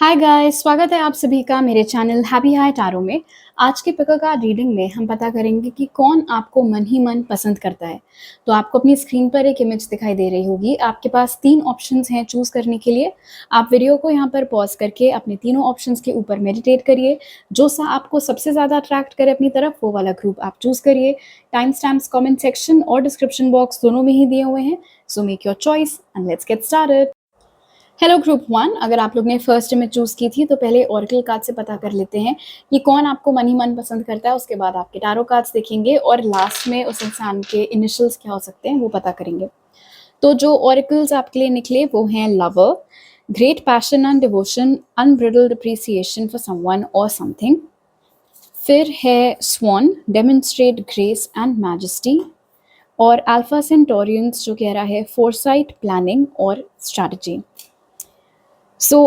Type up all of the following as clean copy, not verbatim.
Hi guys, स्वागत है आप सभी का मेरे चैनल हैप्पी हाई टैरो में। आज के पिक कार्ड रीडिंग में हम पता करेंगे कि कौन आपको मन ही मन पसंद करता है। तो आपको अपनी स्क्रीन पर एक इमेज दिखाई दे रही होगी। आपके पास 3 ऑप्शंस हैं चूज़ करने के लिए। आप वीडियो को यहाँ पर पॉज़ करके अपने तीनों ऑप्शंस के ऊपर मेडिटेट करिए। जो सा आपको सबसे ज़्यादा अट्रैक्ट करे अपनी तरफ, वो वाला ग्रुप आप चूज़ करिए। टाइम स्टैम्प्स कमेंट सेक्शन और डिस्क्रिप्शन बॉक्स दोनों में ही दिए हुए हैं। So make your choice and let's get started. Hello group one, अगर आप लोग ने फर्स्ट इमेज चूज़ की थी तो पहले ऑरेकल कार्ड से पता कर लेते हैं कि कौन आपको मन ही मन पसंद करता है। उसके बाद आपके टैरो कार्ड्स देखेंगे और लास्ट में उस इंसान के इनिशियल्स क्या हो सकते हैं वो पता करेंगे। तो जो ऑरेकल्स आपके लिए निकले वो हैं lover, great passion and devotion, unbridled appreciation for someone और समथिंग। फिर है swan, demonstrate grace and majesty. और अल्फा सेंटोरियंस जो कह रहा है फोरसाइट, प्लानिंग और स्ट्रैटेजी।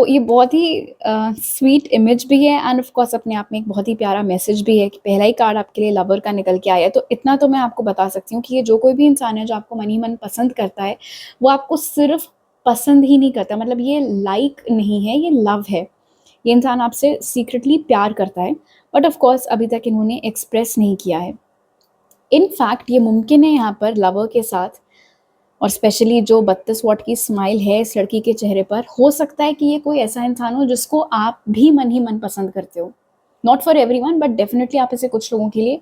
ये बहुत ही स्वीट इमेज भी है एंड ऑफ कोर्स अपने आप में एक बहुत ही प्यारा मैसेज भी है कि पहला ही कार्ड आपके लिए लवर का निकल के आया है। तो इतना तो मैं आपको बता सकती हूँ कि ये जो कोई भी इंसान है जो आपको मन ही मन पसंद करता है, वो आपको सिर्फ पसंद ही नहीं करता, मतलब ये लाइक नहीं है, ये लव है। ये इंसान आपसे सीक्रेटली प्यार करता है, बट ऑफ कोर्स अभी तक इन्होंने एक्सप्रेस नहीं किया है। इनफैक्ट ये मुमकिन है यहाँ पर लवर के साथ, और स्पेशली जो 32 वॉट की स्माइल है इस लड़की के चेहरे पर, हो सकता है कि ये कोई ऐसा इंसान हो जिसको आप भी मन ही मन पसंद करते हो। Not for everyone but definitely आप ऐसे कुछ लोगों के लिए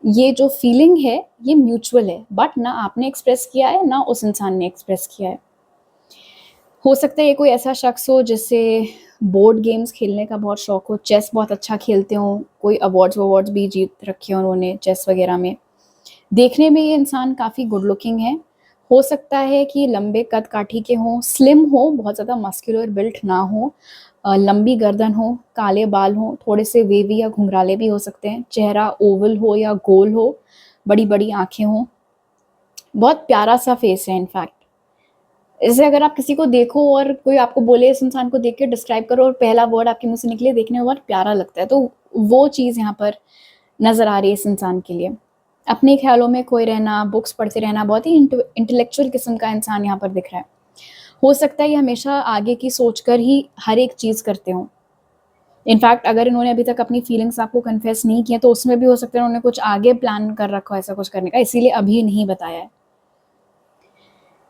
ये जो फीलिंग है ये म्यूचुअल है, बट ना आपने एक्सप्रेस किया है ना उस इंसान ने एक्सप्रेस किया है। हो सकता है ये कोई ऐसा शख्स हो जिससे बोर्ड गेम्स खेलने का बहुत शौक हो, चेस बहुत अच्छा खेलते हो, कोई अवार्ड्स भी जीत रखे हो उन्होंने चेस वगैरह में। देखने में ये इंसान काफ़ी गुड लुकिंग है। हो सकता है कि लंबे कद काठी के हों, स्लिम हो, बहुत ज़्यादा मस्कुलर बिल्ट ना हो, लंबी गर्दन हो, काले बाल हों, थोड़े से वेवी या घुंघराले भी हो सकते हैं, चेहरा ओवल हो या गोल हो, बड़ी बड़ी आँखें हों। बहुत प्यारा सा फेस है इनफैक्ट। जैसे अगर आप किसी को देखो और कोई आपको बोले इस इंसान को देख के डिस्क्राइब करो और पहला वर्ड आपके मुँह से निकले, देखने में बहुत प्यारा लगता है। तो वो चीज़ यहाँ पर नज़र आ रही है इस इंसान के लिए। अपने ख्यालों में खोए रहना, बुक्स पढ़ते रहना, बहुत ही इंटेलेक्चुअल किस्म का इंसान यहाँ पर दिख रहा है। हो सकता है ये हमेशा आगे की सोचकर ही हर एक चीज़ करते हों। इनफैक्ट अगर इन्होंने अभी तक अपनी फीलिंग्स आपको कन्फेस नहीं किया तो उसमें भी हो सकता है उन्होंने कुछ आगे प्लान कर रखा हो ऐसा कुछ करने का, इसीलिए अभी नहीं बताया है।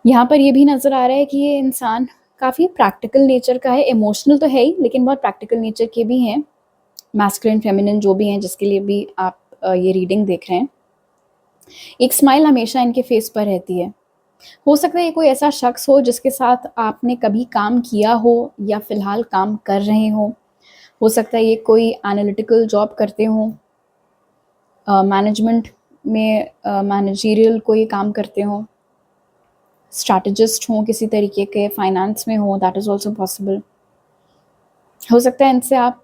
यहाँ पर ये भी नज़र आ रहा है कि ये इंसान काफ़ी प्रैक्टिकल नेचर का है, इमोशनल तो है ही लेकिन बहुत प्रैक्टिकल नेचर के भी हैं। मैस्कुलिन, फेमिनिन जो भी हैं, जिसके लिए भी आप ये रीडिंग देख रहे हैं। एक स्माइल हमेशा इनके फेस पर रहती है। हो सकता है ये कोई ऐसा शख्स हो जिसके साथ आपने कभी काम किया हो या फ़िलहाल काम कर रहे हों। हो सकता है ये कोई एनालिटिकल जॉब करते हों, मैनेजमेंट में मैनेजरियल कोई काम करते हों, स्ट्रैटेजिस्ट हों किसी तरीके के, फाइनेंस में हों, दैट इज़ ऑल्सो पॉसिबल। हो सकता है इनसे आप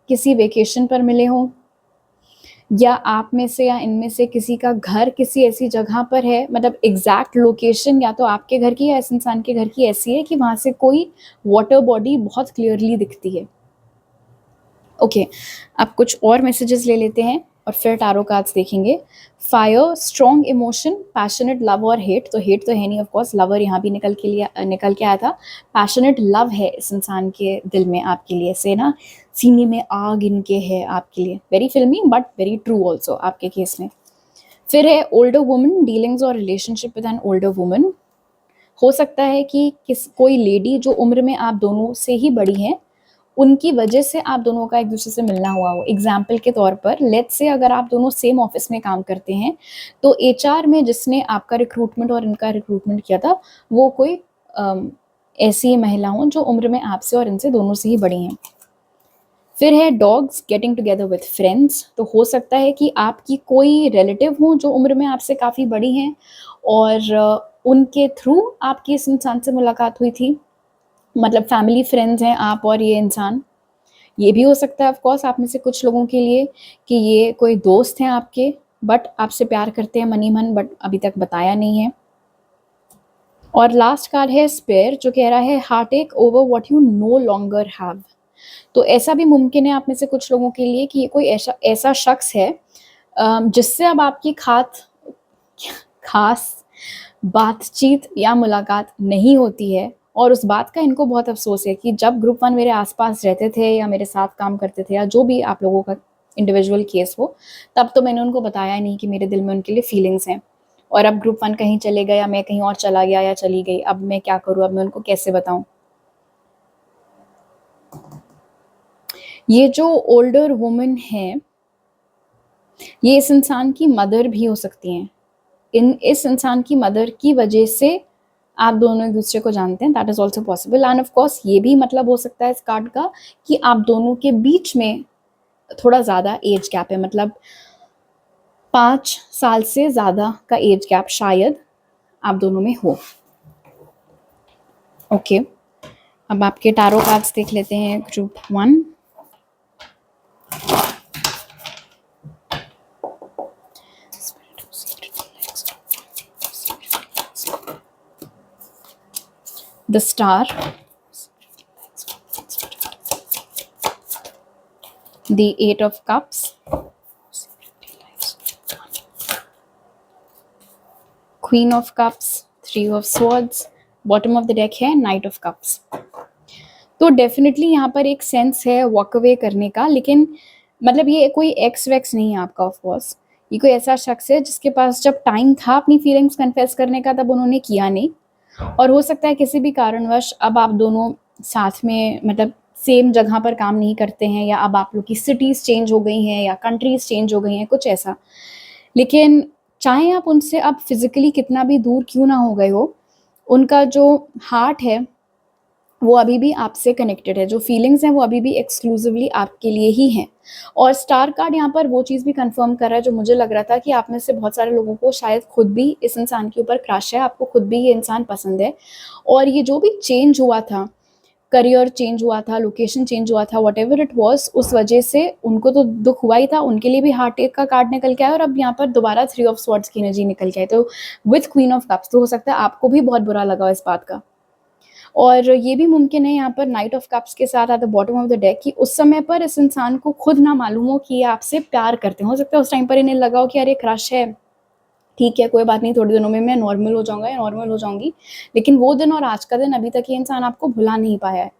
किसी वेकेशन पर मिले हों, या आप में से या इनमें से किसी का घर किसी ऐसी जगह पर है, मतलब एग्जैक्ट लोकेशन या तो आपके घर की या इस इंसान के घर की ऐसी है कि वहाँ से कोई वाटर बॉडी बहुत क्लियरली दिखती है। ओके, अब कुछ और मैसेजेस ले लेते हैं और फिर टैरो कार्ड्स देखेंगे। Fire, strong emotion, passionate love और हेट। तो हेट तो है नहीं, ऑफ कोर्स लवर यहाँ भी निकल के आया था। पैशनेट लव है इस इंसान के दिल में आपके लिए, से ना सीने में आग इनके है आपके लिए। वेरी फिल्मी बट वेरी ट्रू ऑल्सो आपके केस में। फिर है ओल्डर वुमन, डीलिंग्स और relationship with an older woman. हो सकता है कि कोई लेडी जो उम्र में आप दोनों से ही बड़ी हैं, उनकी वजह से आप दोनों का एक दूसरे से मिलना हुआ हो। एग्जाम्पल के तौर पर लेट्स से अगर आप दोनों सेम ऑफिस में काम करते हैं, तो एचआर में जिसने आपका रिक्रूटमेंट और इनका रिक्रूटमेंट किया था, वो कोई ऐसी महिला हो जो उम्र में आपसे और इनसे दोनों से ही बड़ी हैं। फिर है dogs getting together with friends. तो हो सकता है कि आपकी कोई रिलेटिव हो जो उम्र में आपसे काफ़ी बड़ी हैं और उनके थ्रू आपकी इस इंसान से मुलाकात हुई थी, मतलब फैमिली फ्रेंड्स हैं आप और ये इंसान। ये भी हो सकता है ऑफ कोर्स आप में से कुछ लोगों के लिए कि ये कोई दोस्त हैं आपके, बट आपसे प्यार करते हैं मन ही मन, बट अभी तक बताया नहीं है। और लास्ट कार्ड है स्पेयर, जो कह रहा है हार्ट एक over what you know longer have. तो ऐसा भी मुमकिन है आप में से कुछ लोगों के लिए कि ये कोई ऐसा ऐसा शख्स है जिससे अब आपकी खास बातचीत या मुलाकात नहीं होती है, और उस बात का इनको बहुत अफ़सोस है कि जब ग्रुप 1 मेरे आस-पास रहते थे या मेरे साथ काम करते थे या जो भी आप लोगों का इंडिविजुअल केस हो, तब तो मैंने उनको बताया नहीं कि मेरे दिल में उनके लिए फीलिंग्स हैं। और अब ग्रुप 1 कहीं चले गए या मैं कहीं और चला गया या चली गई, अब मैं क्या करूँ? अब मैं उनको कैसे बताऊँ? ये जो ओल्डर वुमन है, ये इस इंसान की मदर भी हो सकती हैं। इस इंसान की मदर की वजह से आप दोनों एक-दूसरे को जानते हैं, that is also possible end of course ये भी मतलब हो सकता है इस कार्ड का कि आप दोनों के बीच में थोड़ा ज़्यादा एज गैप है, मतलब 5 साल से ज़्यादा का एज गैप शायद आप दोनों में हो। ओके, अब आपके टैरो कार्ड्स देख लेते हैं group 1। The star, the 8 of cups, queen of cups, 3 of swords, bottom of the deck है knight of cups। तो डेफिनेटली यहाँ पर एक सेंस है वॉक अवे करने का, लेकिन मतलब ये कोई एक्स वैक्स नहीं है आपका, ऑफ कोर्स ये कोई ऐसा शख्स है जिसके पास जब टाइम था अपनी फीलिंग्स कन्फेस करने का तब उन्होंने किया नहीं, और हो सकता है किसी भी कारणवश अब आप दोनों साथ में मतलब सेम जगह पर काम नहीं करते हैं, या अब आप लोग की सिटीज़ चेंज हो गई हैं या कंट्रीज़ चेंज हो गई हैं, कुछ ऐसा। लेकिन चाहे आप उनसे अब फिज़िकली कितना भी दूर क्यों ना हो गए हो, उनका जो हार्ट है वो अभी भी आपसे कनेक्टेड है, जो फीलिंग्स हैं वो अभी भी एक्सक्लूसिवली आपके लिए ही हैं। और स्टार कार्ड यहाँ पर वो चीज़ भी कंफर्म कर रहा है जो मुझे लग रहा था कि आप में से बहुत सारे लोगों को शायद खुद भी इस इंसान के ऊपर क्रश है, आपको खुद भी ये इंसान पसंद है। और ये जो भी चेंज हुआ था, करियर चेंज हुआ था, लोकेशन चेंज हुआ था, व्हाटएवर इट वाज़, उस वजह से उनको तो दुःख हुआ ही था, उनके लिए भी हार्ट अटैक का कार्ड निकल के आया और अब यहाँ पर दोबारा 3 ऑफ स्वॉर्ड्स की एनर्जी निकल के आई। तो विथ क्वीन ऑफ कप्स, तो हो सकता है आपको भी बहुत बुरा लगा इस बात का। और ये भी मुमकिन है यहाँ पर नाइट ऑफ कप्स के साथ at the bottom of the deck कि उस समय पर इस इंसान को खुद ना मालूम हो कि ये आपसे प्यार करते हैं। हो सकता है उस टाइम पर इन्हें लगा हो कि अरे क्रश है, ठीक है कोई बात नहीं, थोड़े दिनों में मैं नॉर्मल हो जाऊँगा या नॉर्मल हो जाऊँगी। लेकिन वो दिन और आज का दिन अभी तक ये इंसान आपको भुला नहीं पाया है।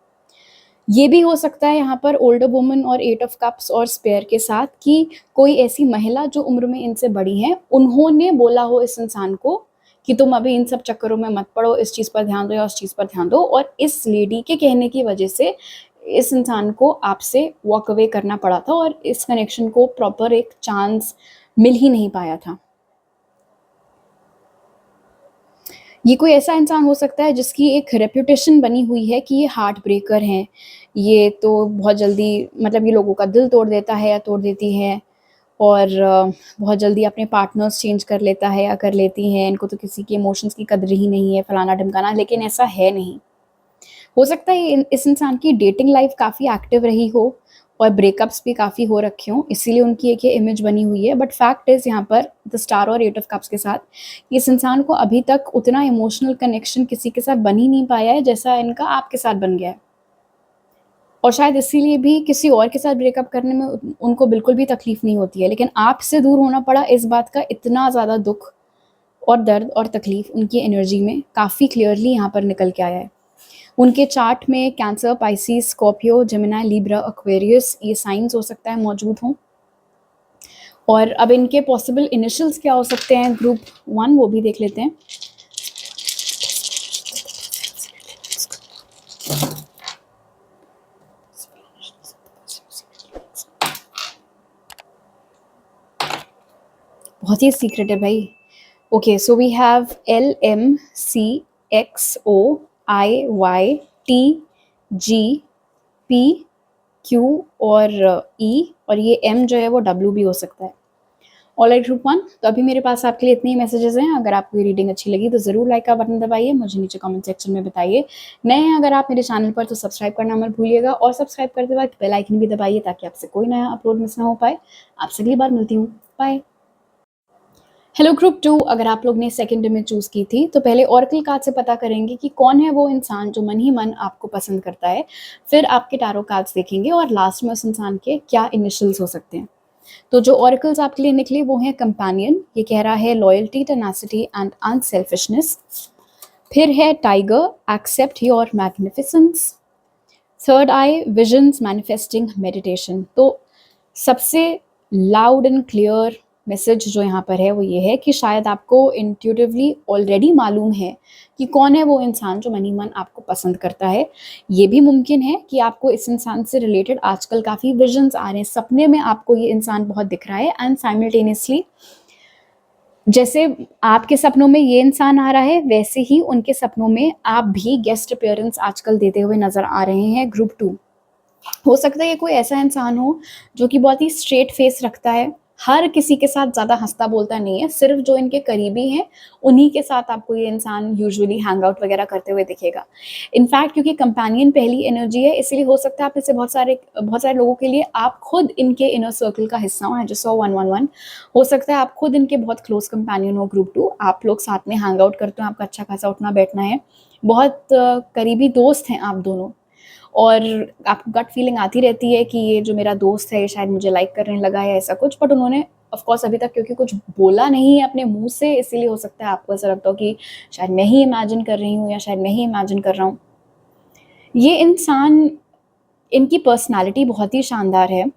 ये भी हो सकता है यहाँ पर ओल्डर वुमन और 8 ऑफ कप्स और स्पेयर के साथ कि कोई ऐसी महिला जो उम्र में इनसे बड़ी हैं, उन्होंने बोला हो इस इंसान को कि तुम अभी इन सब चक्करों में मत पड़ो, इस चीज़ पर ध्यान दो या उस चीज़ पर ध्यान दो, और इस लेडी के कहने की वजह से इस इंसान को आपसे वॉक अवे करना पड़ा था और इस कनेक्शन को प्रॉपर एक चांस मिल ही नहीं पाया था। ये कोई ऐसा इंसान हो सकता है जिसकी एक रेपुटेशन बनी हुई है कि ये हार्ट ब्रेकर हैं, ये तो बहुत जल्दी मतलब ये लोगों का दिल तोड़ देता है या तोड़ देती है, और बहुत जल्दी अपने पार्टनर्स चेंज कर लेता है या कर लेती हैं, इनको तो किसी के इमोशंस की कदर ही नहीं है, फलाना-ढिमकाना, लेकिन ऐसा है नहीं। हो सकता है इस इंसान की डेटिंग लाइफ काफ़ी एक्टिव रही हो और ब्रेकअप्स भी काफ़ी हो रखे हों, इसीलिए उनकी एक ये इमेज बनी हुई है। बट फैक्ट इज़ यहाँ पर द स्टार और 8 ऑफ कप्स के साथ इस इंसान को अभी तक उतना इमोशनल कनेक्शन किसी के साथ बन ही नहीं पाया है जैसा इनका आपके साथ बन गया है। और शायद इसीलिए भी किसी और के साथ ब्रेकअप करने में उनको बिल्कुल भी तकलीफ नहीं होती है, लेकिन आपसे दूर होना पड़ा, इस बात का इतना ज़्यादा दुःख और दर्द और तकलीफ उनकी एनर्जी में काफ़ी क्लियरली यहाँ पर निकल के आया है। उनके चार्ट में cancer, Pisces, Scorpio, Gemini, Libra, Aquarius ये साइंस हो सकता है मौजूद हों। और अब इनके पॉसिबल इनिशियल्स क्या हो सकते हैं ग्रुप 1, वो भी देख लेते हैं। बहुत ही सीक्रेट है भाई। Okay, so we have LMCXOIYTGPQ और E, और ये M जो है वो W भी हो सकता है। ऑलराइट ग्रुप 1, तो अभी मेरे पास आपके लिए इतने ही मैसेजेस हैं। अगर आपको ये रीडिंग अच्छी लगी तो ज़रूर लाइक का बटन दबाइए, मुझे नीचे कमेंट सेक्शन में बताइए। नए हैं अगर आप मेरे चैनल पर तो सब्सक्राइब करना मत भूलिएगा, और सब्सक्राइब करते वक्त बेल आइकन भी दबाइए ताकि आपसे कोई नया अपलोड मिस ना हो पाए। आपसे अगली बार मिलती हूँ, बाय। हेलो ग्रुप 2, अगर आप लोग ने सेकंड इमेज चूज़ की थी तो पहले ऑरेकल कार्ड से पता करेंगे कि कौन है वो इंसान जो मन ही मन आपको पसंद करता है। फिर आपके टैरो कार्ड्स देखेंगे और लास्ट में उस इंसान के क्या इनिशियल्स हो सकते हैं। तो जो ऑरेकल्स आपके लिए निकले वो हैं कंपेनियन, ये कह रहा है लॉयल्टी, टेनासिटी एंड अनसेल्फिशनेस। फिर है tiger, accept your magnificence. Third eye, visions manifesting meditation. तो सबसे लाउड एंड क्लियर मैसेज जो यहाँ पर है वो ये है कि शायद आपको इंट्यूटिवली ऑलरेडी मालूम है कि कौन है वो इंसान जो मन ही मन आपको पसंद करता है। ये भी मुमकिन है कि आपको इस इंसान से रिलेटेड आजकल काफ़ी विजन्स आ रहे हैं, सपने में आपको ये इंसान बहुत दिख रहा है, एंड साइमल्टेनियसली जैसे आपके सपनों में ये इंसान आ रहा है वैसे ही उनके सपनों में आप भी गेस्ट अपीयरेंस आजकल देते हुए नज़र आ रहे हैं। ग्रुप 2 हो सकता है ये कोई ऐसा इंसान हो जो कि बहुत ही स्ट्रेट फेस रखता है, हर किसी के साथ ज़्यादा हँसता बोलता नहीं है, सिर्फ जो इनके करीबी हैं उन्हीं के साथ आपको ये इंसान यूजुअली हैंग आउट वगैरह करते हुए दिखेगा। इनफैक्ट क्योंकि कंपेनियन पहली एनर्जी है, इसलिए हो सकता है आप इसे बहुत सारे लोगों के लिए आप खुद इनके इनर सर्कल का हिस्सा हो। जैसे 111 हो सकता है आप खुद इनके बहुत क्लोज कंपेनियन हो। ग्रुप 2 आप लोग साथ में हैंग आउट करते हो, आपका अच्छा खासा उठना बैठना है, बहुत करीबी दोस्त हैं आप दोनों, और आपको गट फीलिंग आती रहती है कि ये जो मेरा दोस्त है शायद मुझे लाइक करने लगा है ऐसा कुछ, बट उन्होंने ऑफ कोर्स अभी तक क्योंकि कुछ बोला नहीं है अपने मुंह से, इसीलिए हो सकता है आपको ऐसा लगता हो कि शायद मैं ही इमेजिन कर रही हूँ या शायद मैं ही इमेजिन कर रहा हूँ। ये इंसान, इनकी पर्सनालिटी बहुत ही शानदार है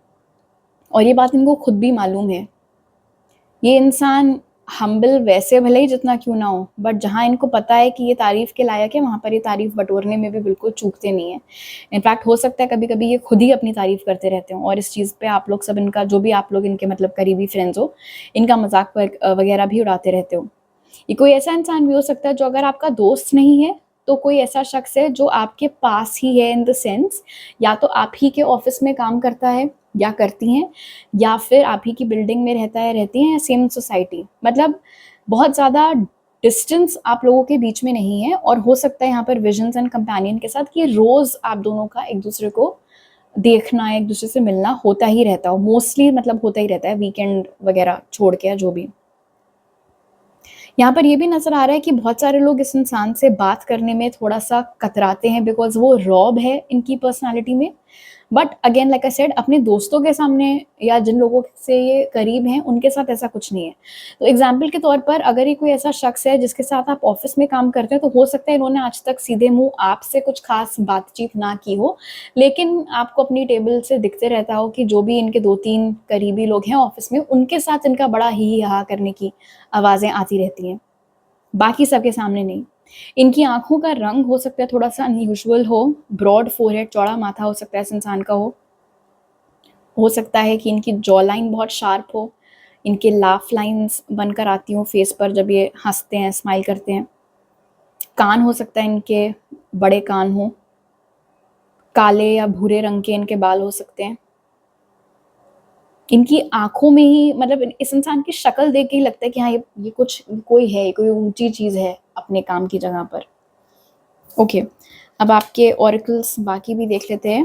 और ये बात इनको खुद भी मालूम है। ये इंसान हम्बल वैसे भले ही जितना क्यों ना हो, बट जहाँ इनको पता है कि ये तारीफ़ के लायक है वहाँ पर ये तारीफ़ बटोरने में भी बिल्कुल चूकते नहीं हैं। इनफैक्ट हो सकता है कभी-कभी ये खुद ही अपनी तारीफ़ करते रहते हों और इस चीज़ पे आप लोग सब, इनका जो भी आप लोग इनके मतलब करीबी फ्रेंड्स हो, इनका मज़ाक वगैरह भी उड़ाते रहते हो। ये कोई ऐसा इंसान भी हो सकता है जो अगर आपका दोस्त नहीं है, तो कोई ऐसा शख्स है जो आपके पास ही है, इन द सेंस या तो आप ही के ऑफ़िस में काम करता है या करती हैं, या फिर आप ही की बिल्डिंग में रहता है, रहती हैं, या सेम सोसाइटी। मतलब बहुत ज़्यादा डिस्टेंस आप लोगों के बीच में नहीं है, और हो सकता है यहाँ पर विजन्स एंड कंपेनियन के साथ कि रोज़ आप दोनों का एक-दूसरे को देखना, एक-दूसरे से मिलना होता ही रहता हो। मोस्टली मतलब होता ही रहता है, वीकेंड वगैरह छोड़ के या जो भी। यहाँ पर ये भी नज़र आ रहा है कि बहुत सारे लोग इस इंसान से बात करने में थोड़ा-सा कतराते हैं, बिकॉज़ वो रॉब है इनकी पर्सनैलिटी में। But again like I said, अपने दोस्तों के सामने या जिन लोगों से ये करीब हैं उनके साथ ऐसा कुछ नहीं है। तो एग्ज़ाम्पल के तौर पर अगर ये कोई ऐसा शख्स है जिसके साथ आप ऑफ़िस में काम करते हैं, तो हो सकता है इन्होंने आज तक सीधे मुँह आपसे कुछ ख़ास बातचीत ना की हो, लेकिन आपको अपनी टेबल से दिखते रहता हो कि जो भी इनके 2-3 करीबी लोग हैं ऑफ़िस में, उनके साथ इनका बड़ा ही-हा करने की आवाज़ें आती रहती हैं, बाकी सबके सामने नहीं। इनकी आँखों का रंग हो सकता है थोड़ा-सा अनयूजुअल हो, ब्रॉड फ़ोरहेड, चौड़ा माथा हो सकता है इस इंसान का हो सकता है कि इनकी जॉ लाइन बहुत शार्प हो, इनके लाफ़ लाइन्स बनकर आती हों फ़ेस पर जब ये हँसते हैं, स्माइल करते हैं। कान हो सकता है इनके बड़े कान हों, काले या भूरे रंग के इनके बाल हो सकते हैं। इनकी आँखों में ही मतलब इस इंसान की शक्ल देख के ही लगता है कि हाँ, ये कुछ कोई है, कोई ऊँची चीज़ है अपने काम की जगह पर। ओके, अब आपके ऑरेकल्स बाकी भी देख लेते हैं।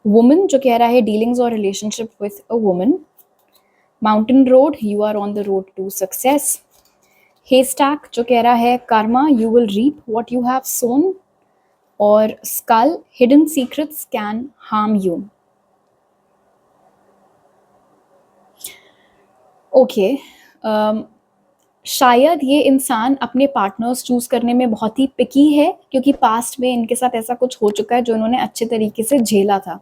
वुमन जो कह रहा है डीलिंग्स और relationship with a woman. Mountain road, you are on the road to success. Haystack जो कह रहा है karma, you will reap what you have sown. और skull, hidden secrets can harm you. Okay, शायद ये इंसान अपने पार्टनर्स चूज़ करने में बहुत ही पिकी है, क्योंकि पास्ट में इनके साथ ऐसा कुछ हो चुका है जो इन्होंने अच्छे तरीके से झेला था।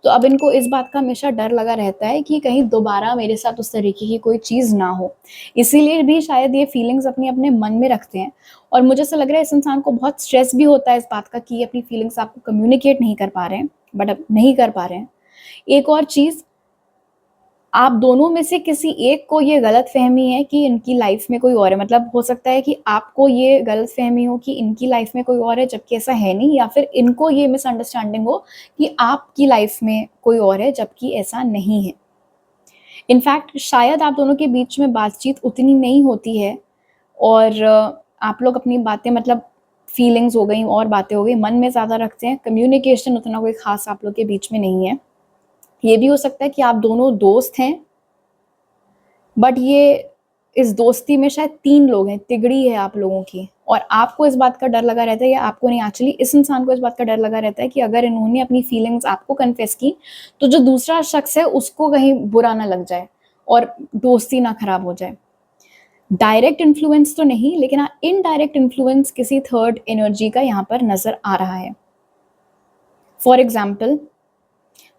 तो अब इनको इस बात का हमेशा डर लगा रहता है कि कहीं दोबारा मेरे साथ उस तरीके की कोई चीज़ ना हो। इसीलिए भी शायद ये फीलिंग्स अपने मन में रखते हैं, और मुझे ऐसा लग रहा है इस इंसान को बहुत स्ट्रेस भी होता है इस बात का कि ये अपनी फीलिंग्स आपको कम्युनिकेट नहीं कर पा रहे हैं, बट अब नहीं कर पा रहे हैं। एक और चीज़, आप दोनों में से किसी एक को ये गलतफ़हमी है कि इनकी लाइफ़ में कोई और है। मतलब हो सकता है कि आपको ये गलतफ़हमी हो कि इनकी लाइफ़ में कोई और है, जबकि ऐसा है नहीं, या फिर इनको ये मिसअंडरस्टैंडिंग हो कि आपकी लाइफ़ में कोई और है, जबकि ऐसा नहीं है। इनफैक्ट शायद आप दोनों के बीच में बातचीत उतनी नहीं होती है, और आप लोग अपनी बातें मतलब फीलिंग्स हो गई और बातें हो गई, मन में ज़्यादा रखते हैं, कम्युनिकेशन उतना कोई ख़ास आप लोग के बीच में नहीं है। ये भी हो सकता है कि आप दोनों दोस्त हैं, बट ये इस दोस्ती में शायद 3 लोग हैं, तिगड़ी है आप लोगों की, और आपको इस बात का डर लगा रहता है, या आपको नहीं, एक्चुअली इस इंसान को इस बात का डर लगा रहता है कि अगर इन्होंने अपनी फीलिंग्स आपको कन्फेस की, तो जो दूसरा शख्स है उसको कहीं बुरा ना लग जाए और दोस्ती ना खराब हो जाए। डायरेक्ट इन्फ्लुएंस तो नहीं, लेकिन हाँ इनडायरेक्ट इन्फ्लुएंस किसी थर्ड एनर्जी का यहाँ पर नज़र आ रहा है। फॉर एग्जाम्पल,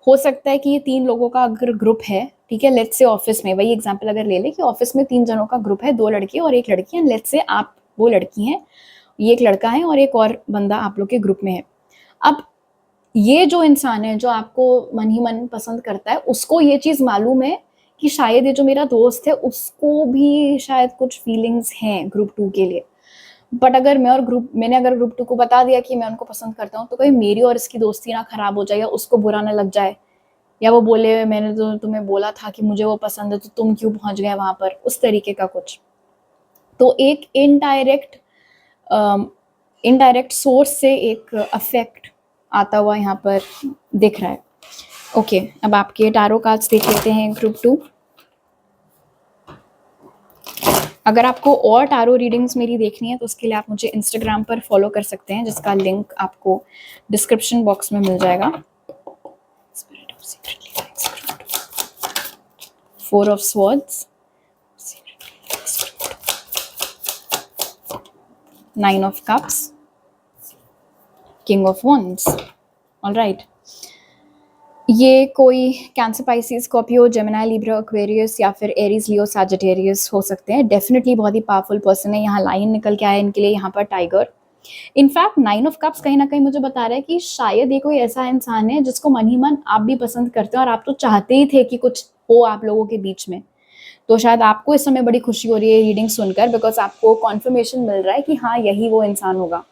हो सकता है कि ये 3 लोगों का अगर ग्रुप है, ठीक है, लेट्स से ऑफिस में, वही एग्जांपल अगर ले लें कि ऑफिस में 3 जनों का ग्रुप है, 2 लड़के और 1 लड़की है, लेट्स से आप वो लड़की हैं, ये एक लड़का है और एक और बंदा आप लोग के ग्रुप में है। अब ये जो इंसान है जो आपको मन ही मन पसंद करता है, उसको ये चीज़ मालूम है कि शायद ये जो मेरा दोस्त है उसको भी शायद कुछ फीलिंग्स हैं ग्रुप 2 के लिए। बट अगर मैंने अगर ग्रुप 2 को बता दिया कि मैं उनको पसंद करता हूँ, तो कहीं मेरी और इसकी दोस्ती ना खराब हो जाए या उसको बुरा ना लग जाए, या वो बोले मैंने तो तुम्हें बोला था कि मुझे वो पसंद है तो तुम क्यों पहुंच गए वहां पर, उस तरीके का कुछ। तो एक इनडायरेक्ट सोर्स से एक अफेक्ट आता हुआ यहाँ पर दिख रहा है। ओके, अब आपके टारो कार्ड्स देख लेते हैं ग्रुप 2। अगर आपको और टारो रीडिंग्स मेरी देखनी है तो उसके लिए आप मुझे इंस्टाग्राम पर फॉलो कर सकते हैं, जिसका लिंक आपको डिस्क्रिप्शन बॉक्स में मिल जाएगा। 4 of Swords, 9 of Cups, King of Wands. All right. ये कोई cancer, Pisces, Scorpio, Gemini, Libra, Aquarius या फिर एरीज, लियो, सैजिटेरियस हो सकते हैं। डेफिनेटली बहुत ही पावरफुल पर्सन है। यहाँ लाइन निकल के आया इनके लिए, यहाँ पर टाइगर। इनफैक्ट 9 ऑफ कप्स कहीं ना कहीं मुझे बता रहा है कि शायद ये कोई ऐसा इंसान है जिसको मन ही मन आप भी पसंद करते हैं और आप तो चाहते ही थे कि कुछ हो आप लोगों के बीच में। तो शायद आपको इस समय बड़ी खुशी हो रही है रीडिंग सुनकर, बिकॉज आपको कॉन्फर्मेशन मिल रहा है कि हाँ यही वो इंसान होगा।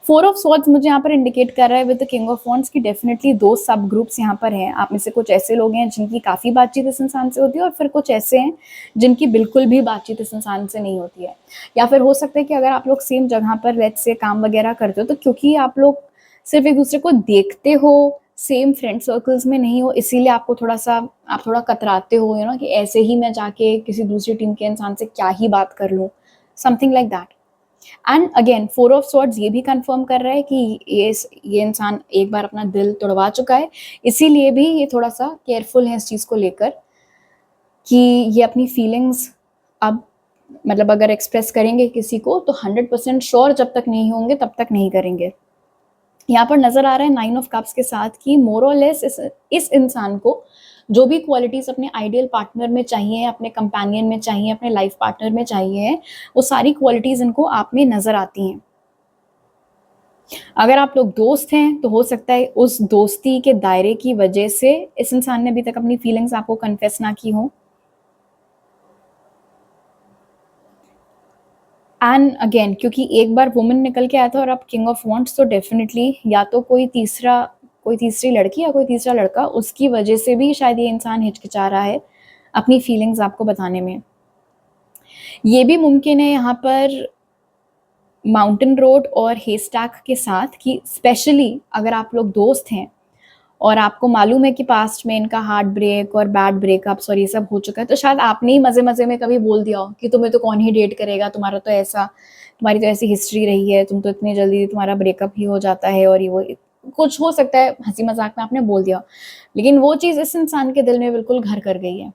4 ऑफ स्वॉर्ड्स मुझे यहाँ पर इंडिकेट कर रहा है with the king of wands की डेफिनेटली 2 सब ग्रुप्स यहाँ पर हैं। आप में से कुछ ऐसे लोग हैं जिनकी काफ़ी बातचीत इस इंसान से होती है और फिर कुछ ऐसे हैं जिनकी बिल्कुल भी बातचीत इस इंसान से नहीं होती है। या फिर हो सकता है कि अगर आप लोग सेम जगह पर लेट्स से काम वगैरह करते हो, तो क्योंकि आप लोग सिर्फ एक दूसरे को देखते हो, सेम फ्रेंड सर्कल्स में नहीं हो, इसीलिए आपको आप थोड़ा कतराते हो, यू नो, कि ऐसे ही मैं जाके किसी दूसरी टीम के इंसान से क्या ही बात कर लूँ, something like that. And again 4 of swords ये भी कंफर्म कर रहा है कि ये इंसान एक बार अपना दिल तोड़वा चुका है, इसीलिए भी ये थोड़ा सा केयरफुल है इस चीज़ को लेकर कि ये अपनी फीलिंग्स अब मतलब अगर एक्सप्रेस करेंगे किसी को तो 100% श्योर जब तक नहीं होंगे तब तक नहीं करेंगे। यहाँ पर नजर आ रहा है 9 ऑफ कप्स के साथ कि मोर और लेस इस इंसान को जो भी क्वालिटीज अपने आइडियल पार्टनर में चाहिए, अपने कंपेनियन में चाहिए, अपने लाइफ पार्टनर में चाहिए, वो सारी क्वालिटीज इनको आप में नजर आती हैं। अगर आप लोग दोस्त हैं तो हो सकता है उस दोस्ती के दायरे की वजह से इस इंसान ने अभी तक अपनी फीलिंग्स आपको कन्फेस ना की हो। एंड अगेन क्योंकि एक बार वुमन निकल के आया था और अब किंग ऑफ वॉन्ट्स, तो डेफिनेटली या तो कोई तीसरी लड़की या कोई तीसरा लड़का, उसकी वजह से भी शायद ये इंसान हिचकिचा रहा है अपनी फीलिंग्स आपको बताने में। ये भी मुमकिन है यहाँ पर माउंटेन रोड और हेस्टैक के साथ कि स्पेशली अगर आप लोग दोस्त हैं और आपको मालूम है कि पास्ट में इनका हार्ट ब्रेक और बैड ब्रेकअप्स और ये सब हो चुका है, तो शायद आपने ही मजे मजे में कभी बोल दिया हो कि तुम्हें तो कौन ही डेट करेगा, तुम्हारी तो ऐसी हिस्ट्री रही है, तुम तो इतनी जल्दी तुम्हारा ब्रेकअप ही हो जाता है, और ये वो कुछ हो सकता है, हंसी मजाक में आपने बोल दिया। लेकिन वो चीज़ इस इंसान के दिल में बिल्कुल घर कर गई है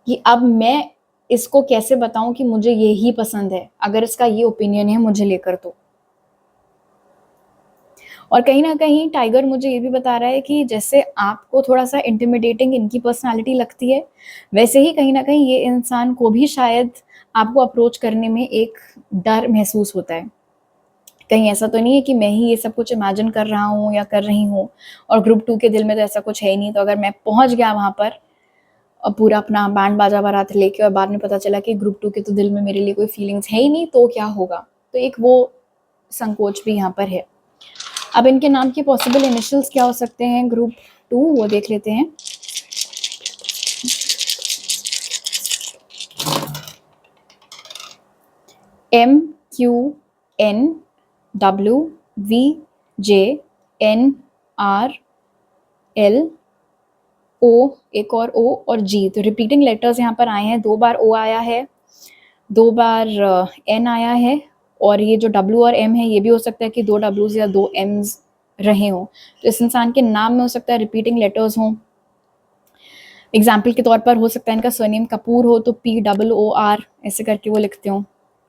कि अब मैं इसको कैसे बताऊं कि मुझे ये ही पसंद है अगर इसका ये ओपिनियन है मुझे लेकर तो। और कहीं ना कहीं टाइगर मुझे ये भी बता रहा है कि जैसे आपको थोड़ा सा इंटिमिडेटिंग इनकी पर्सनालिटी लगती है, वैसे ही कहीं ना कहीं ये इंसान को भी शायद आपको अप्रोच करने में एक डर महसूस होता है। कहीं ऐसा तो नहीं है कि मैं ही ये सब कुछ इमेजिन कर रहा हूँ या कर रही हूँ और ग्रुप 2 के दिल में तो ऐसा कुछ है ही नहीं, तो अगर मैं पहुंच गया वहां पर और पूरा अपना बैंड बाजा बारात लेके और बाद में पता चला कि ग्रुप 2 के तो दिल में मेरे लिए कोई फीलिंग्स है ही नहीं, तो क्या होगा। तो एक वो संकोच भी यहाँ पर है। अब इनके नाम के पॉसिबल इनिशियल्स क्या हो सकते हैं ग्रुप 2, वो देख लेते हैं। MQNWVJNRL O, एक और G। तो रिपीटिंग लेटर्स यहाँ पर आए हैं, 2 बार O आया है, 2 बार N आया है, और ये जो W और M है ये भी हो सकता है कि 2 W's या 2 M's रहे हों। तो इस इंसान के नाम में हो सकता है रिपीटिंग लेटर्स हों। एग्जाम्पल के तौर पर हो सकता है इनका सरनेम कपूर हो तो POOR ऐसे करके वो लिखते हो।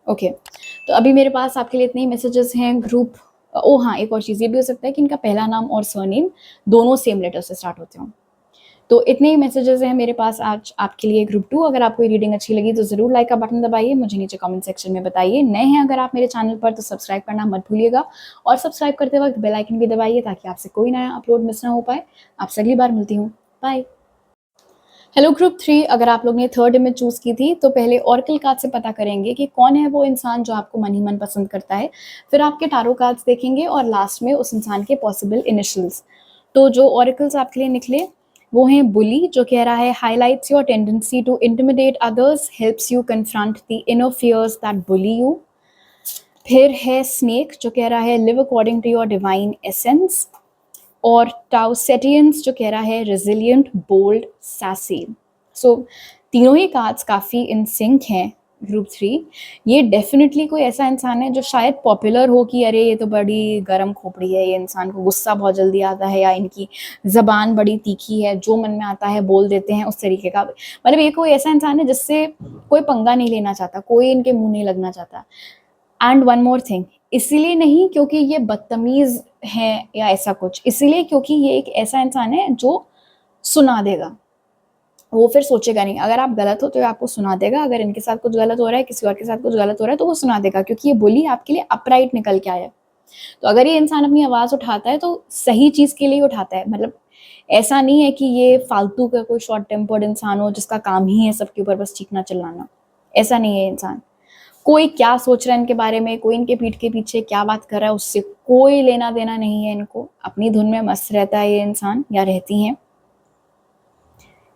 ओके, तो अभी मेरे पास आपके लिए इतने ही मैसेजेस हैं ग्रुप। ओ हाँ, एक और चीज़ ये भी हो सकता है कि इनका पहला नाम और सरनेम दोनों सेम लेटर से स्टार्ट होते हों। तो इतने ही मैसेजेस हैं मेरे पास आज आपके लिए ग्रुप 2। अगर आपको ये रीडिंग अच्छी लगी तो ज़रूर लाइक का बटन दबाइए, मुझे नीचे कमेंट सेक्शन में बताइए। नए हैं अगर आप मेरे चैनल पर तो सब्सक्राइब करना मत भूलिएगा, और सब्सक्राइब करते वक्त बेल आइकन भी दबाइए ताकि आपसे कोई नया अपलोड मिस ना हो पाए। आपसे अगली बार मिलती हूँ, बाय। हेलो ग्रुप 3, अगर आप लोग ने थर्ड इमेज चूज़ की थी तो पहले ऑरेकल कार्ड से पता करेंगे कि कौन है वो इंसान जो आपको मन ही मन पसंद करता है। फिर आपके टारो कार्ड्स देखेंगे और लास्ट में उस इंसान के पॉसिबल इनिशियल्स। तो जो ऑरेकल्स आपके लिए निकले वो हैं बुली, जो कह रहा है highlights your tendency to intimidate others, helps you confront the inner fears that bully you. फिर है स्नेक, जो कह रहा है live according to your divine essence. और टाउसेटियंस, जो कह रहा है रेजिलियंट, बोल्ड, सैसी। सो तीनों ही कार्ड्स काफ़ी इन सिंक हैं ग्रुप 3। ये डेफिनेटली कोई ऐसा इंसान है जो शायद पॉपुलर हो कि अरे ये तो बड़ी गर्म खोपड़ी है, ये इंसान को गुस्सा बहुत जल्दी आता है, या इनकी ज़बान बड़ी तीखी है, जो मन में आता है बोल देते हैं, उस तरीके का। मतलब ये कोई ऐसा इंसान है जिससे कोई पंगा नहीं लेना चाहता, कोई इनके मुंह नहीं लगना चाहता। एंड वन मोर थिंग, इसीलिए नहीं क्योंकि ये बदतमीज़ हैं या ऐसा कुछ, इसीलिए क्योंकि ये एक ऐसा इंसान है जो सुना देगा, वो फिर सोचेगा नहीं। अगर आप गलत हो तो ये आपको सुना देगा, अगर इनके साथ कुछ गलत हो रहा है, किसी और के साथ कुछ गलत हो रहा है तो वो सुना देगा, क्योंकि ये बोली आपके लिए अपराइट निकल के आया है। तो अगर ये इंसान अपनी आवाज़ उठाता है तो सही चीज़ के लिए ही उठाता है। मतलब ऐसा नहीं है कि ये फालतू का कोई शॉर्ट टेम्पर्ड इंसान हो जिसका काम ही है सबके ऊपर बस चीखना चिल्लाना। ऐसा नहीं है इंसान। कोई क्या सोच रहा है इनके बारे में, कोई इनके पीठ के पीछे क्या बात कर रहा है, उससे कोई लेना देना नहीं है इनको। अपनी धुन में मस्त रहता है ये इंसान, या रहती हैं।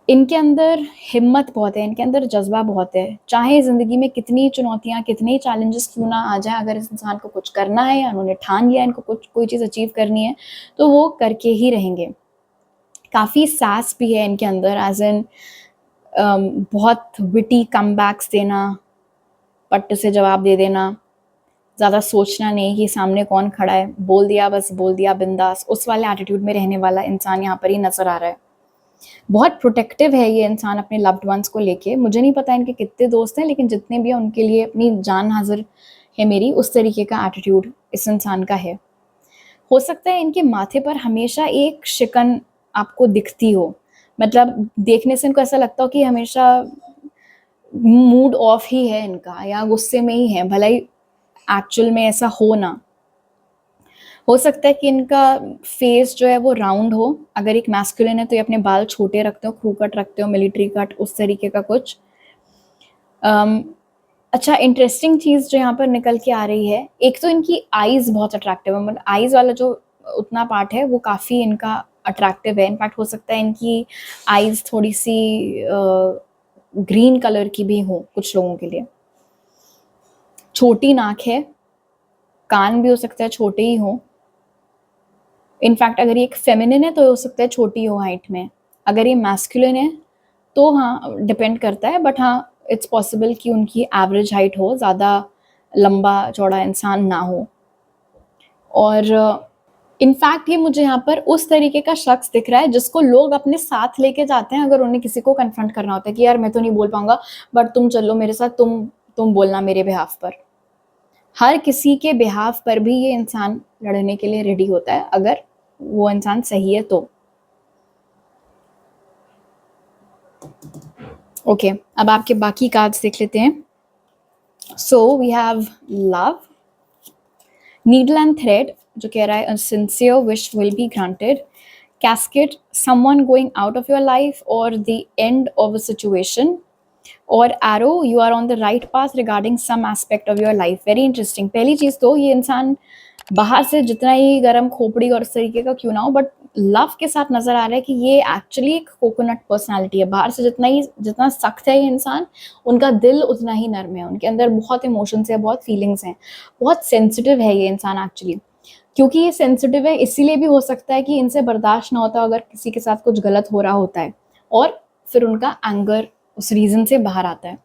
इनके अंदर हिम्मत बहुत है, इनके अंदर जज्बा बहुत है। चाहे ज़िंदगी में कितनी चुनौतियाँ, कितने चैलेंजेस क्यों ना आ जाए, अगर इस इंसान को कुछ करना है या उन्होंने ठान लिया इनको कुछ कोई चीज़ अचीव करनी है तो वो करके ही रहेंगे। काफ़ी सास भी है इनके अंदर, एज इन बहुत विटी कमबैक्स देना, पट्ट से जवाब दे देना, ज़्यादा सोचना नहीं कि सामने कौन खड़ा है, बोल दिया बस बोल दिया बिंदास, उस वाले एटीट्यूड में रहने वाला इंसान यहाँ पर ही नज़र आ रहा है। बहुत प्रोटेक्टिव है ये इंसान अपने लव्ड वंस को लेके। मुझे नहीं पता इनके कितने दोस्त हैं, लेकिन जितने भी हैं उनके लिए अपनी जान हाजिर है मेरी, उस तरीके का एटीट्यूड इस इंसान का है। हो सकता है इनके माथे पर हमेशा एक शिकन आपको दिखती हो, मतलब देखने से इनको ऐसा लगता हो कि हमेशा मूड ऑफ ही है इनका, या गुस्से में ही है, भले ही एक्चुअल में ऐसा हो ना। हो सकता है कि इनका फेस जो है वो राउंड हो, अगर एक मैस्कुलिन है तो ये अपने बाल छोटे रखते हो, क्रू कट रखते हो, मिलिट्री कट, उस तरीके का कुछ। अच्छा, इंटरेस्टिंग चीज़ जो यहाँ पर निकल के आ रही है, एक तो इनकी आईज़ बहुत अट्रैक्टिव है, मतलब आईज़ वाला जो उतना पार्ट है वो काफ़ी इनका अट्रैक्टिव है। इनफैक्ट हो सकता है इनकी आईज़ थोड़ी सी ग्रीन कलर की भी हो कुछ लोगों के लिए। छोटी नाक है, कान भी हो सकता है छोटे ही हो। इनफैक्ट अगर ये एक फेमिनिन है तो हो सकता है छोटी हो हाइट में। अगर ये मैस्कुलिन है तो हाँ डिपेंड करता है, बट हाँ इट्स पॉसिबल कि उनकी एवरेज हाइट हो, ज़्यादा लंबा चौड़ा इंसान ना हो। और इनफैक्ट ये मुझे यहाँ पर उस तरीके का शख्स दिख रहा है जिसको लोग अपने साथ लेके जाते हैं अगर उन्हें किसी को कन्फ्रंट करना होता है कि यार मैं तो नहीं बोल पाऊंगा, बट तुम चलो मेरे साथ, तुम बोलना मेरे बिहाफ पर। हर किसी के बिहाफ पर भी ये इंसान लड़ने के लिए रेडी होता है, अगर वो इंसान सही है तो। ओके, अब आपके बाकी कार्ड्स देख लेते हैं। So we have love, needle and thread, जो कह रहा है sincere wish will be granted, casket, someone going out of your life और the end of a situation, और arrow, you are on the right path regarding some aspect of your life. Very interesting. पहली चीज़ तो ये इंसान बाहर से जितना ही गर्म खोपड़ी और इस तरीके का क्यों ना हो, बट लव के साथ नज़र आ रहा है कि ये एक्चुअली एक कोकोनट पर्सनालिटी है। बाहर से जितना सख्त है ये इंसान, उनका दिल उतना ही नर्म है, उनके अंदर बहुत इमोशंस है, बहुत फीलिंग्स हैं, बहुत सेंसिटिव है ये इंसान एक्चुअली। क्योंकि ये सेंसिटिव है इसीलिए भी हो सकता है कि इनसे बर्दाश्त ना होता अगर किसी के साथ कुछ गलत हो रहा होता है, और फिर उनका एंगर उस रीज़न से बाहर आता है।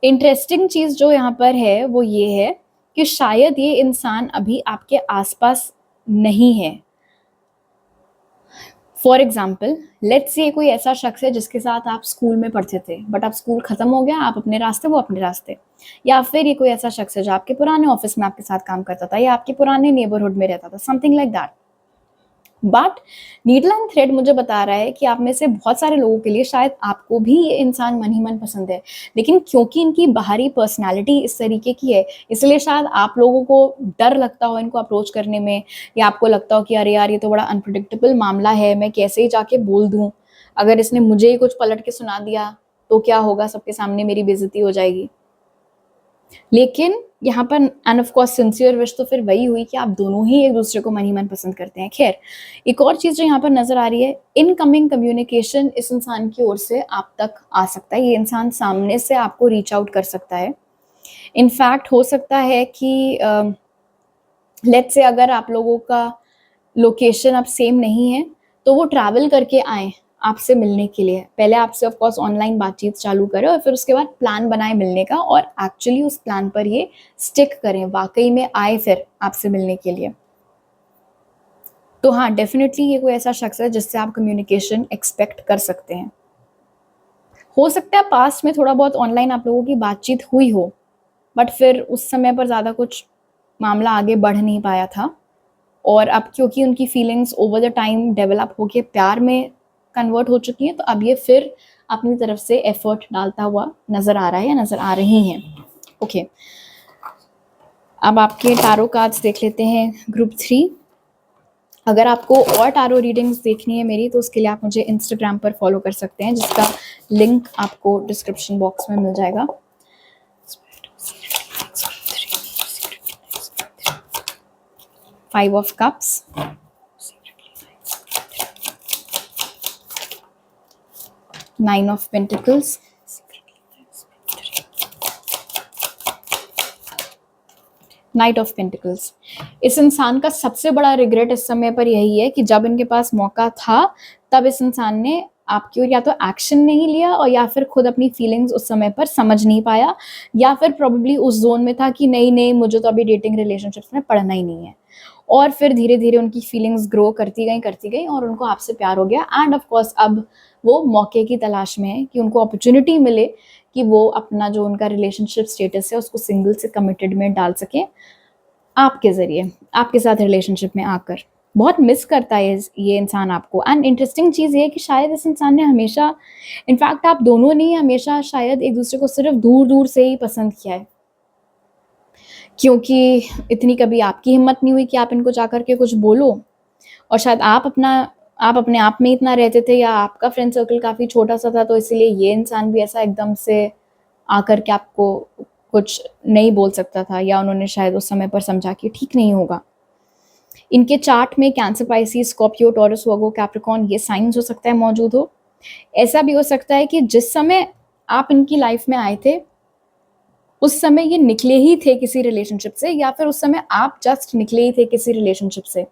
इंटरेस्टिंग चीज़ जो यहाँ पर है वो ये है कि शायद ये इंसान अभी आपके आसपास नहीं है। फॉर एग्जाम्पल, लेट्स से कोई ऐसा शख्स है जिसके साथ आप स्कूल में पढ़ते थे, बट अब स्कूल खत्म हो गया, आप अपने रास्ते, वो अपने रास्ते। या फिर ये कोई ऐसा शख्स है जो आपके पुराने ऑफिस में आपके साथ काम करता था या आपके पुराने नेबरहुड में रहता था, something like that. But needle and thread मुझे बता रहा है कि आप में से बहुत सारे लोगों के लिए शायद आपको भी ये इंसान मन ही मन पसंद है, लेकिन क्योंकि इनकी बाहरी पर्सनालिटी इस तरीके की है, इसलिए शायद आप लोगों को डर लगता हो इनको अप्रोच करने में, या आपको लगता हो कि अरे यार ये तो बड़ा अनप्रिडिक्टेबल मामला है, मैं कैसे ही जाके बोल दूं, अगर इसने मुझे ही कुछ पलट के सुना दिया तो क्या होगा, सबके सामने मेरी बेइज्जती हो जाएगी। लेकिन यहाँ पर end of course sincere wish तो फिर वही हुई कि आप दोनों ही एक दूसरे को मन ही मन पसंद करते हैं। खैर, एक और चीज़ जो यहाँ पर नज़र आ रही है, इनकमिंग कम्युनिकेशन इस इंसान की ओर से आप तक आ सकता है। ये इंसान सामने से आपको रीच आउट कर सकता है। इनफैक्ट हो सकता है कि लेट्स से अगर आप लोगों का लोकेशन अब सेम नहीं है तो वो ट्रैवल करके आए आपसे मिलने के लिए। पहले आपसे ऑफ कोर्स ऑनलाइन बातचीत चालू करें और फिर उसके बाद प्लान बनाए मिलने का, और एक्चुअली उस प्लान पर ये स्टिक करें, वाकई में आए फिर आपसे मिलने के लिए। तो हाँ, डेफिनेटली ये कोई ऐसा शख्स है जिससे आप कम्युनिकेशन एक्सपेक्ट कर सकते हैं। हो सकता है पास्ट में थोड़ा बहुत ऑनलाइन आप लोगों की बातचीत हुई हो, बट फिर उस समय पर ज़्यादा कुछ मामला आगे बढ़ नहीं पाया था, और अब क्योंकि उनकी feelings over the time develop होके प्यार में कन्वर्ट हो चुकी हैं, तो अब ये फिर अपनी तरफ से एफर्ट डालता हुआ नज़र आ रहा है या नज़र आ रही हैं। ओके, अब आपके टारो कार्ड्स देख लेते हैं ग्रुप 3। अगर आपको और टारो रीडिंग्स देखनी है मेरी, तो उसके लिए आप मुझे इंस्टाग्राम पर फॉलो कर सकते हैं, जिसका लिंक आपको डिस्क्रिप्शन बॉक्स में मिल जाएगा। 5 of Cups, 9 of Pentacles, 9 of Pentacles। इस इंसान का सबसे बड़ा रिग्रेट इस समय पर यही है कि जब इनके पास मौका था तब इस इंसान ने आपकी ओर या तो एक्शन नहीं लिया, और या फिर खुद अपनी फीलिंग्स उस समय पर समझ नहीं पाया, या फिर प्रोबेबली उस जोन में था कि नहीं नहीं मुझे तो अभी डेटिंग रिलेशनशिप्स में पढ़ना ही नहीं है। और फिर धीरे धीरे उनकी फीलिंग्स ग्रो करती गई और उनको आपसे प्यार हो गया। एंड ऑफ कोर्स अब वो मौके की तलाश में है कि उनको अपॉर्चुनिटी मिले कि वो अपना जो उनका रिलेशनशिप स्टेटस है उसको सिंगल से कमिटेड में डाल सके आपके ज़रिए, आपके साथ रिलेशनशिप में आकर। बहुत मिस करता है ये इंसान आपको। एंड इंटरेस्टिंग चीज़ ये है कि शायद इस इंसान ने हमेशा, इनफैक्ट आप दोनों ने हमेशा शायद एक दूसरे को सिर्फ दूर दूर से ही पसंद किया है, क्योंकि इतनी कभी आपकी हिम्मत नहीं हुई कि आप इनको जाकर के कुछ बोलो, और शायद आप अपने आप में इतना रहते थे, या आपका फ्रेंड सर्कल काफ़ी छोटा सा था, तो इसीलिए ये इंसान भी ऐसा एकदम से आकर के आपको कुछ नहीं बोल सकता था, या उन्होंने शायद उस समय पर समझा कि ठीक नहीं होगा। इनके चार्ट में कैंसर, पाइसिस, स्कॉर्पियो, टॉरस, वर्गो, कैप्रिकॉर्न ये साइंस हो सकता है मौजूद हो। ऐसा भी हो सकता है कि जिस समय आप इनकी लाइफ में आए थे उस समय ये निकले ही थे किसी रिलेशनशिप से, या फिर उस समय आप जस्ट निकले ही थे किसी रिलेशनशिप से,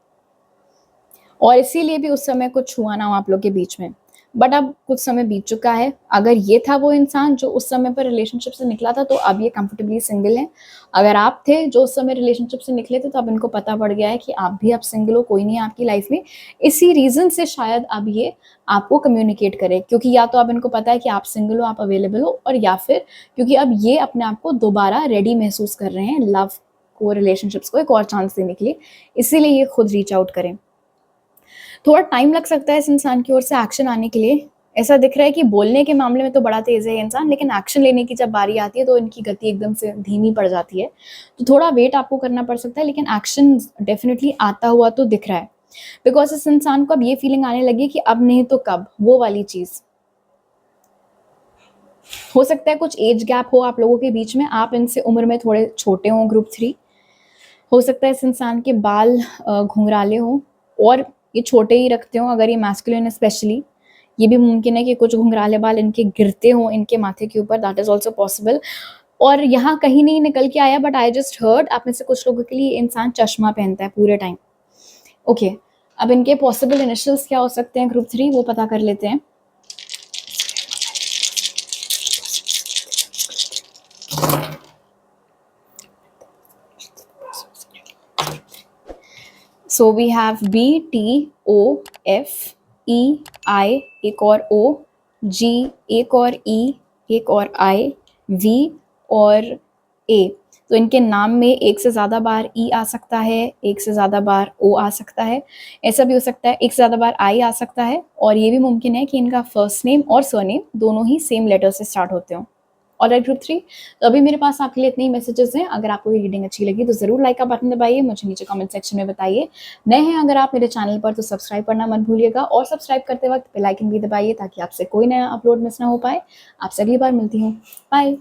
और इसीलिए भी उस समय कुछ हुआ ना हो आप लोग के बीच में। बट अब कुछ समय बीत चुका है। अगर ये था वो इंसान जो उस समय पर रिलेशनशिप से निकला था, तो अब ये कंफर्टेबली सिंगल है। अगर आप थे जो उस समय रिलेशनशिप से निकले थे, तो अब इनको पता पड़ गया है कि आप भी अब सिंगल हो, कोई नहीं है आपकी लाइफ में। इसी रीज़न से शायद अब ये आपको कम्युनिकेट करे, क्योंकि या तो अब इनको पता है कि आप सिंगल हो, आप अवेलेबल हो, और या फिर क्योंकि अब ये अपने आप को दोबारा रेडी महसूस कर रहे हैं लव को, रिलेशनशिप्स को एक और चांस देने के लिए, इसीलिए ये खुद रीच आउट करें। थोड़ा टाइम लग सकता है इस इंसान की ओर से एक्शन आने के लिए। ऐसा दिख रहा है कि बोलने के मामले में तो बड़ा तेज़ है ये इंसान, लेकिन एक्शन लेने की जब बारी आती है तो इनकी गति एकदम से धीमी पड़ जाती है। तो थोड़ा वेट आपको करना पड़ सकता है, लेकिन एक्शन डेफिनिटली आता हुआ तो दिख रहा है। बिकॉज़ इस इंसान को अब ये फीलिंग आने लगी कि अब नहीं तो कब, वो वाली चीज़। हो सकता है कुछ एज गैप हो आप लोगों के बीच में, आप इनसे उम्र में थोड़े छोटे हों, ग्रुप 3। हो सकता है इस इंसान के बाल घुंघराले हों, और ये छोटे ही रखते हों, अगर ये मैस्कुलिन है स्पेशली। ये भी मुमकिन है कि कुछ घुंघराले बाल इनके गिरते हों इनके माथे के ऊपर, दैट इज़ ऑल्सो पॉसिबल। और यहाँ कहीं नहीं निकल के आया, बट आई जस्ट हर्ड आप में से कुछ लोगों के लिए ये इंसान चश्मा पहनता है पूरे टाइम। ओके, अब इनके पॉसिबल इनिशियल्स क्या हो सकते हैं ग्रुप 3, वो पता कर लेते हैं। So we have B, T, O, F, ई, आई, एक और ओ, जी, एक और ई, एक और आई, वी और ए। तो इनके नाम में एक से ज़्यादा बार ई आ सकता है, एक से ज़्यादा बार ओ आ सकता है, ऐसा भी हो सकता है एक से ज़्यादा बार आई आ सकता है, और ये भी मुमकिन है कि इनका फर्स्ट नेम और सरनेम दोनों ही सेम लेटर से स्टार्ट होते हों। ऑलराइट ग्रुप 3, तो अभी मेरे पास आपके लिए इतने ही मैसेजेस हैं। अगर आपको ये रीडिंग अच्छी लगी तो ज़रूर लाइक का बटन दबाइए, मुझे नीचे कमेंट सेक्शन में बताइए। नए हैं अगर आप मेरे चैनल पर तो सब्सक्राइब करना मत भूलिएगा, और सब्सक्राइब करते वक्त बेल आइकन भी दबाइए ताकि आपसे कोई नया अपलोड मिस ना हो पाए। आपसे अगली बार मिलती हूँ। बाय।